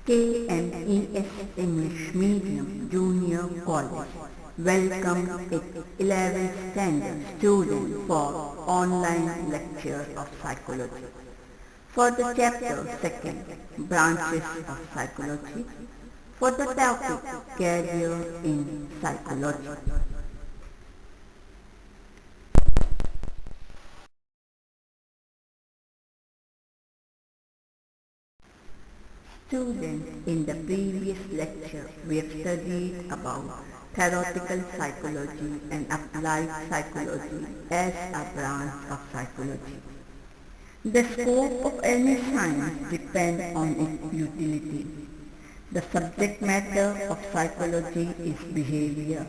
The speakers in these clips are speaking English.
KMES English Medium Junior College welcomes its 11th standard student for online lecture of psychology. For the chapter 2nd, Branches of Psychology, for the topic Career in Psychology. Students, in the previous lecture, we have studied about theoretical psychology and applied psychology as a branch of psychology. The scope of any science depends on its utility. The subject matter of psychology is behavior,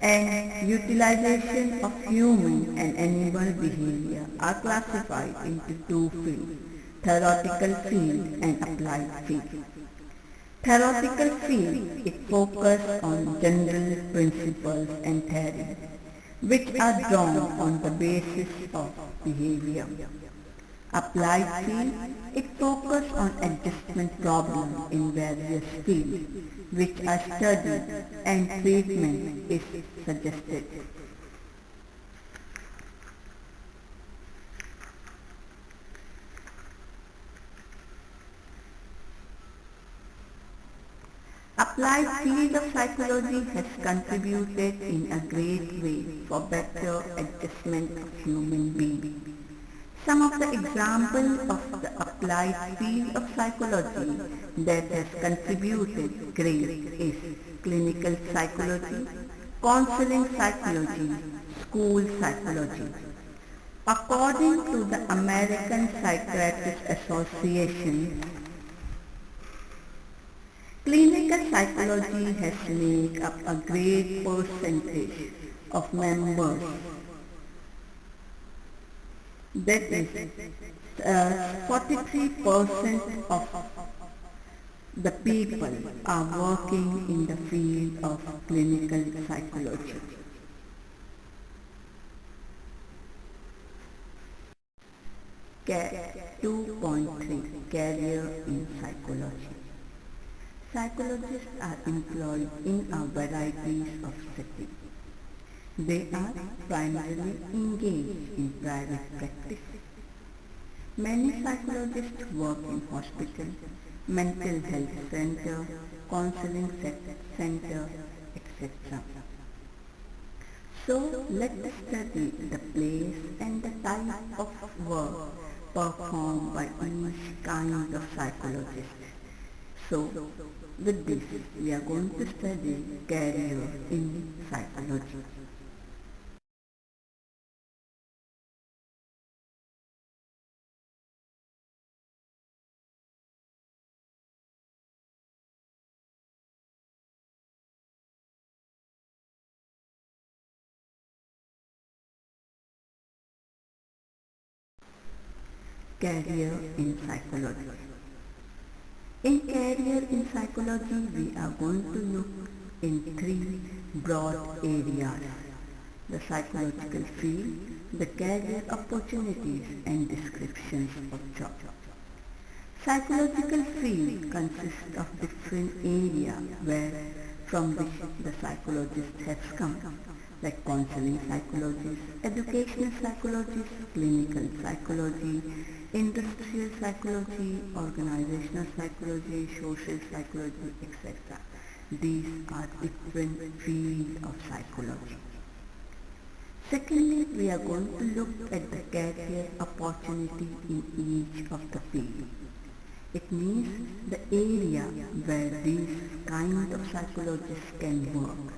and utilization of human and animal behavior are classified into two fields: theoretical field and applied field. Theoretical field is focused on general principles and theories, which are drawn on the basis of behavior. Applied field is focused on adjustment problems in various fields, which are studied and treatment is suggested. Applied field of psychology has contributed in a great way for better adjustment of human beings. Some of the examples of the applied field of psychology that has contributed great is clinical psychology, counseling psychology, school psychology. According to the American Psychiatric Association, clinical psychology has made up a great percentage of members. That is, 43% of the people are working in the field of clinical psychology. Cat 2.3 Career in Psychology. Psychologists are employed in a variety of settings. They are primarily engaged in private practice. Many psychologists work in hospitals, mental health centers, counseling centers, etc. So let us study the place and the type of work performed by each kind of psychologist. So, with this, we are going to study career in psychology. Career in psychology. In career in psychology, we are going to look in three broad areas: the psychological field, the career opportunities, and descriptions of jobs. Psychological field consists of different areas from which the psychologist has come, like counseling psychologist, educational psychologist, clinical psychology, industrial psychology, organizational psychology, social psychology, etc. These are different fields of psychology. Secondly, we are going to look at the career opportunity in each of the fields. It means the area where these kind of psychologists can work.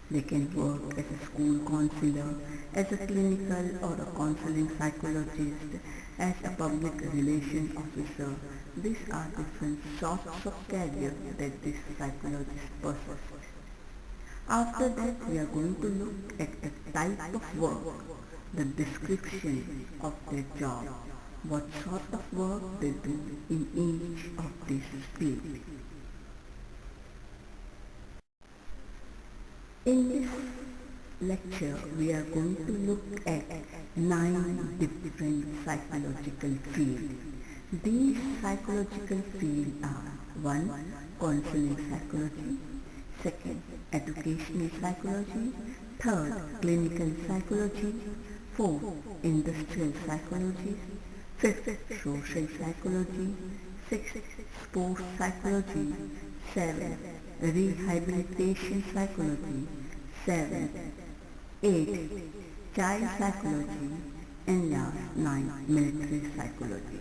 They can work as a school counselor, as a clinical or a counseling psychologist, as a public relations officer. These are different sorts of career that this psychologist possesses. After that, we are going to look at the type of work, the description of their job, what sort of work they do in each of these fields. In this lecture, we are going to look at 9 different psychological fields. These psychological fields are: 1. counseling psychology. Second, educational psychology. Third, clinical psychology. Fourth, industrial psychology. Fifth, social psychology. Sixth, sports psychology. Seventh, rehabilitation psychology. Seventh, eighth, child psychology. And last, ninth, military psychology.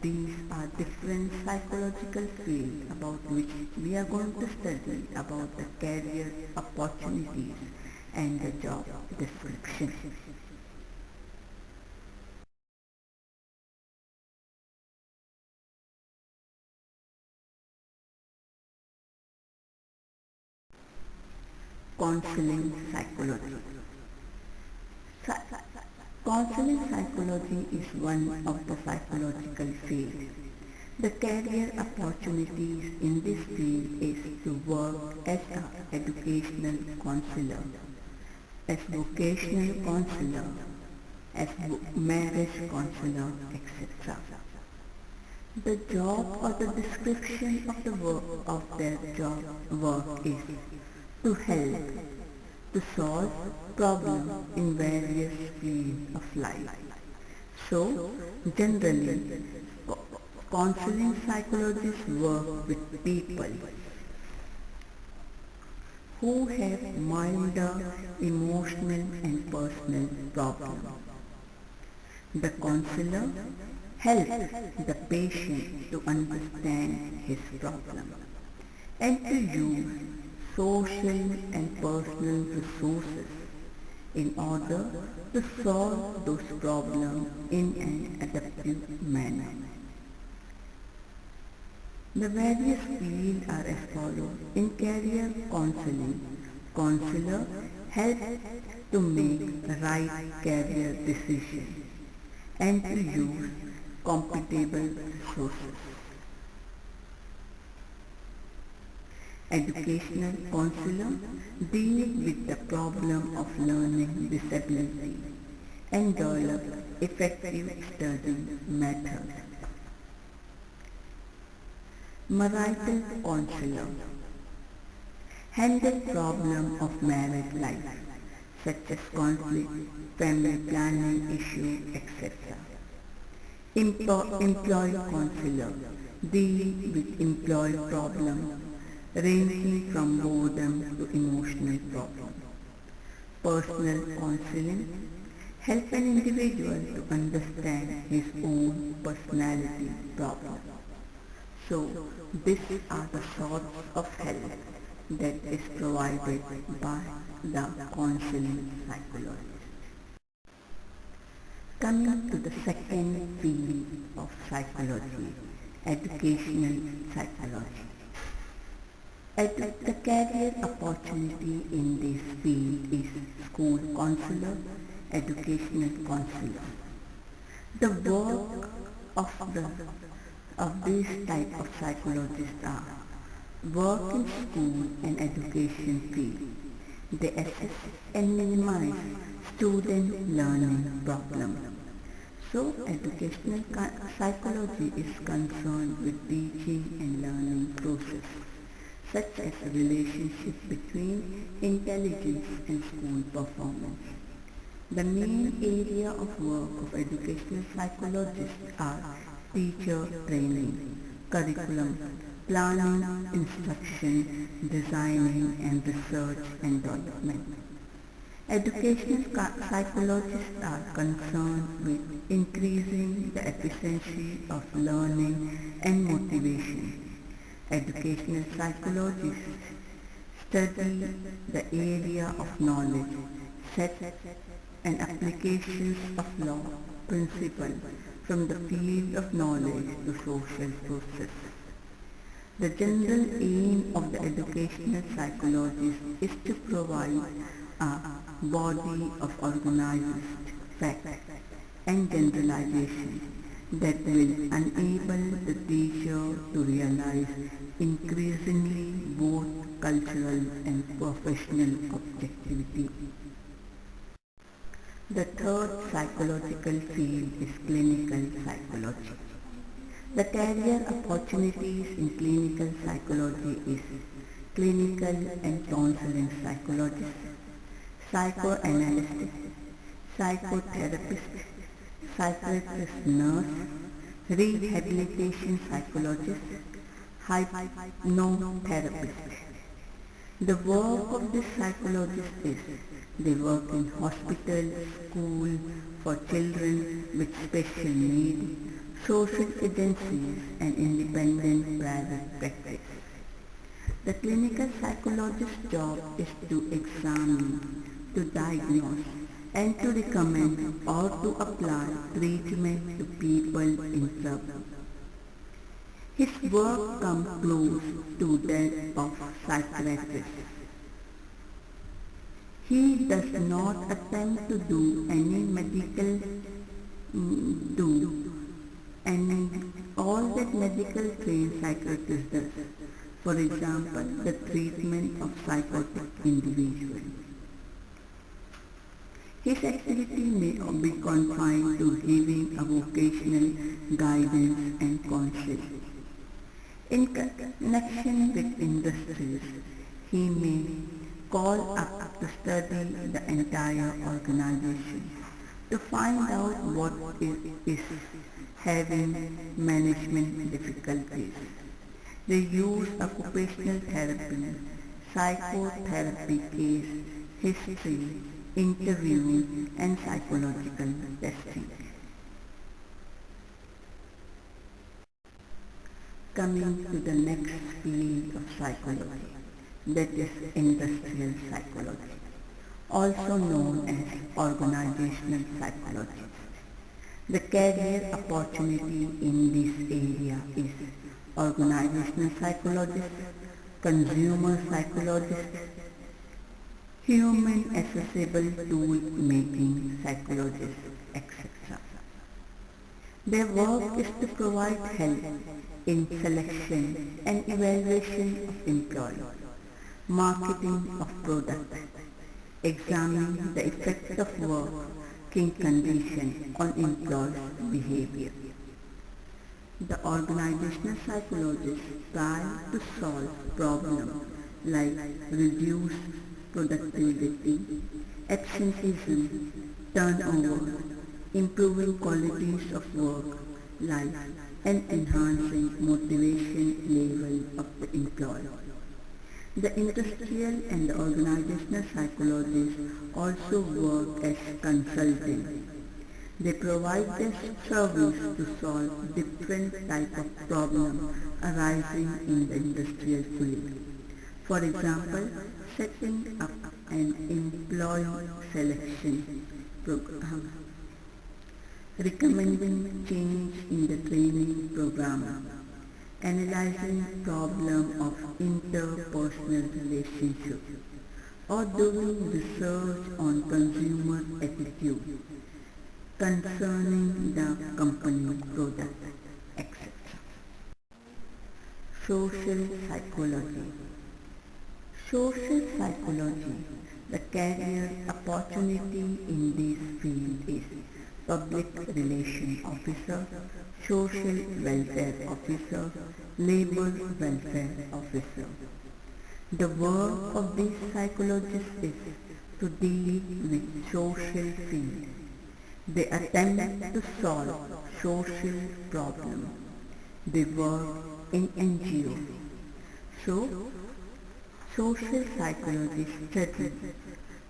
These are different psychological fields about which we are going to study about the career opportunities and the job description. Counseling psychology. Counseling psychology is one of the psychological fields. The career opportunities in this field is to work as an educational counselor, as vocational counselor, as marriage counselor, etc. The job or the description of the work of their job work is to help to solve problems in various fields of life. So, generally, counseling psychologists work with people who have milder emotional and personal problems. The counselor helps the patient to understand his problem and to use social and personal resources in order to solve those problems in an adaptive manner. The various fields are as follows. In career counseling, counselor helps to make the right career decision and to use compatible resources. Educational counselor deals with the problem of learning disability and develop effective study methods. Marital counselor handle problem of married life such as conflict, family planning issue, etc. Employee counselor deal with employee problems ranging from boredom to emotional problems. Personal counseling helps an individual to understand his own personality problems. So, these are the sorts of help that is provided by the counseling psychologist. Coming to the second field of psychology, educational psychology. The career opportunity in this field is school counselor, educational counselor. The work of these type of psychologists are work in school and education field. They assess and minimize student learning problems. So educational psychology is concerned with teaching and learning process, such as a relationship between intelligence and school performance. The main area of work of educational psychologists are teacher training, curriculum, planning, instruction, designing and research and development. Educational psychologists are concerned with increasing the efficiency of learning and motivation. Educational psychologists study the area of knowledge, sets and applications of law, principles from the field of knowledge to social process. The general aim of the educational psychologist is to provide a body of organized facts and generalizations that will enable the teacher to realize increasingly both cultural and professional objectivity. The third psychological field is clinical psychology. The career opportunities in clinical psychology is clinical and counseling psychologist, psychoanalyst, psychotherapist, psychiatrist nurse, rehabilitation psychologist, hypnotherapist. The work of this psychologist is they work in hospitals, schools for children with special needs, social agencies and independent private practice. The clinical psychologist's job is to examine, to diagnose and to recommend or to apply treatment to people in trouble. His work comes close to that of psychiatrists. He does not attempt to do any medical do and all that medical trained psychiatrist does. For example, the treatment of psychotic individuals. His activity may be confined to giving a vocational guidance and counsel. In connection with industries, he may call up to study the entire organization to find out what is having management difficulties. They use occupational therapy, psychotherapy case, history, interviewing and psychological testing. Coming to the next field of psychology, that is industrial psychology, also known as organizational psychology. The career opportunity in this area is organizational psychologist, consumer psychologist, human accessible tool making psychologist, etc. Their work is to provide help in selection and evaluation of employees, marketing of products, examining the effect of working conditions on employees' behavior. The organizational psychologists try to solve problems like reduced productivity, absenteeism, turnover, improving qualities of work, life, and enhancing motivation level of the employee. The industrial and the organizational psychologists also work as consultants. They provide their service to solve different types of problems arising in the industrial field. For example, setting up an employee selection program, recommending change in the training program, analyzing problem of interpersonal relationship, or doing research on consumer attitude concerning the company product, etc. Social psychology. Social psychology, the career opportunity in this field is public relations officer, social welfare officer, labor welfare officer. The work of these psychologists is to deal with social field. They attempt to solve social problems. They work in NGOs. So, social psychology studies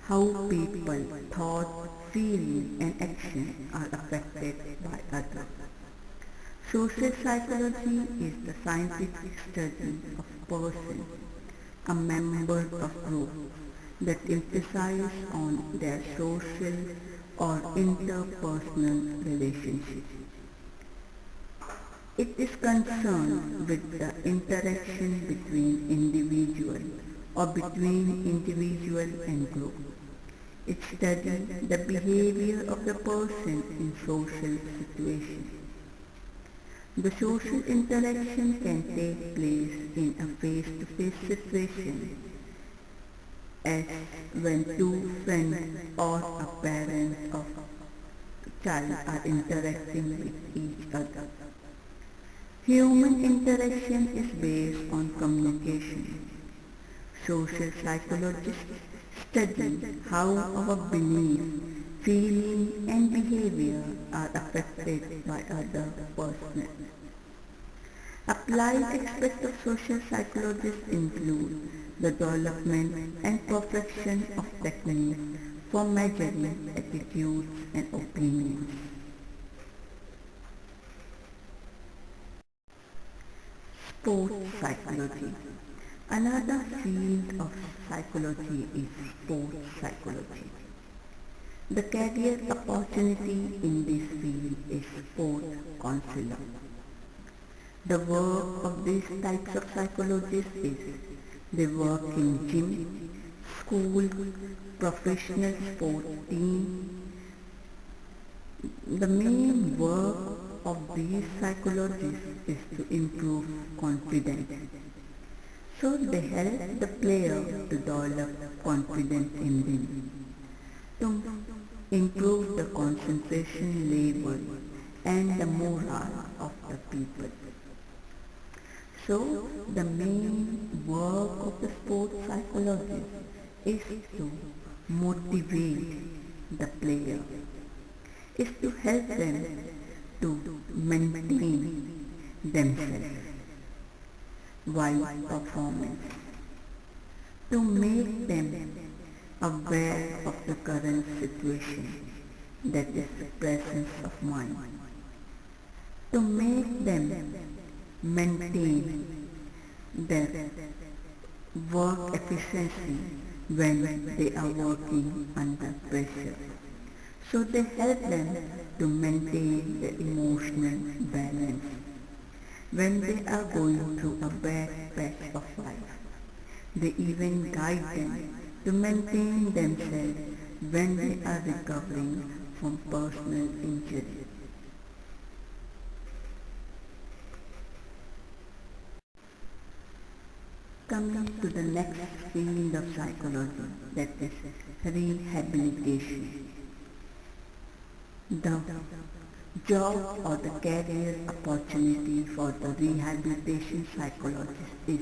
how people, thought, feeling and action are affected by others. Social psychology is the scientific study of person, a member of group that emphasizes on their social or interpersonal relationships. It is concerned with the interaction between individual or between individual and group. It studies the behavior of the person in social situations. The social interaction can take place in a face-to-face situation, as when two friends or a parent of a child are interacting with each other. Human interaction is based on communication. Social psychologists study how our beliefs, feelings and behavior are affected by other persons. Applied aspects of social psychology include the development and perfection of techniques for measuring attitudes and opinions. Sports psychology. Another field of psychology is sports psychology. The career opportunity in this field is sports counselor. The work of these types of psychologists is they work in gym, school, professional sports team. The main work of these psychologists is to improve confidence. So they help the player to develop confidence in them, to improve the concentration level and the morale of the people. So the main work of the sports psychologist is to motivate the player, is to help them to maintain themselves while performance, to make them aware of the current situation, that is the presence of mind, to make them maintain their work efficiency when they are working under pressure. So they help them to maintain the emotional balance when they are going through a bad patch of life. They even guide them to maintain themselves when they are recovering from personal injury. Coming to the next field of psychology, that is rehabilitation. The job or the career opportunity for the rehabilitation psychologist is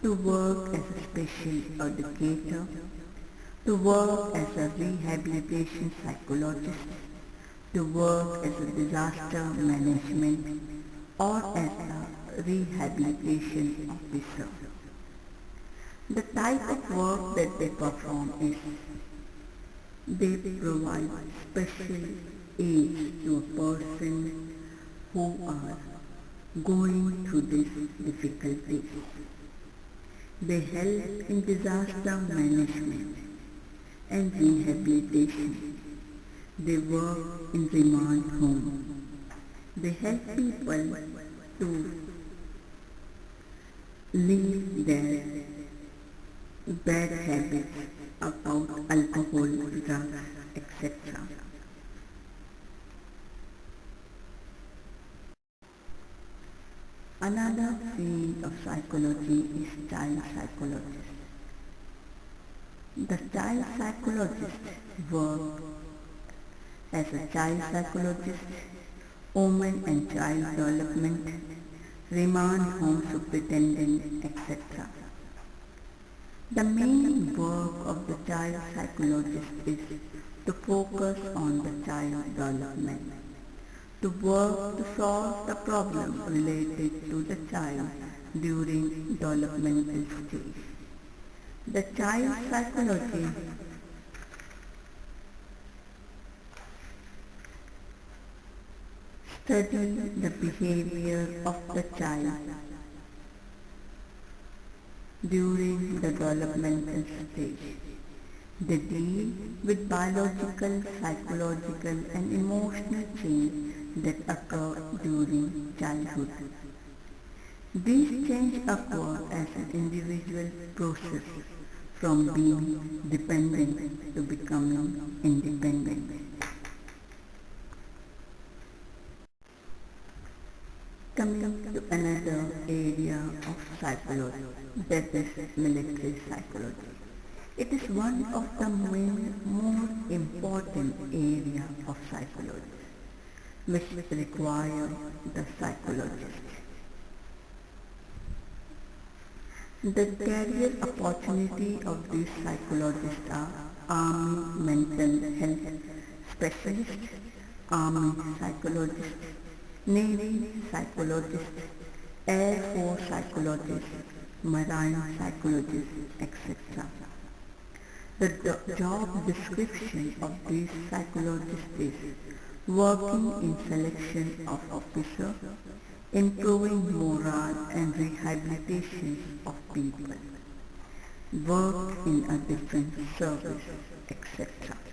to work as a special educator, to work as a rehabilitation psychologist, to work as a disaster management or as a rehabilitation officer. The type of work that they perform is they provide special aid to a person who are going through these difficulties. They help in disaster management and rehabilitation. They work in remand home. They help people to leave their bad habits about alcohol, drugs, etc. Another field of psychology is child psychologist. The child psychologist work as a child psychologist, women and child development, remand home superintendent, etc. The main work of the child psychologist is to focus on the child development, to work to solve the problem related to the child during developmental stage. The child psychology studies the behavior of the child during the developmental stage. They deal with biological, psychological and emotional change that occur during childhood. These changes occur as an individual process from being dependent to becoming independent. Coming to another area of psychology, that is military psychology. It is one of the more important area of psychology, which require the psychologist. The career opportunity of these psychologists are Army mental health specialists, Army psychologists, Navy psychologists, Air Force psychologists, Marine psychologists, etc. The job description of these psychologists is working in selection of officers, improving morale and rehabilitation of people, work in a defense service, etc.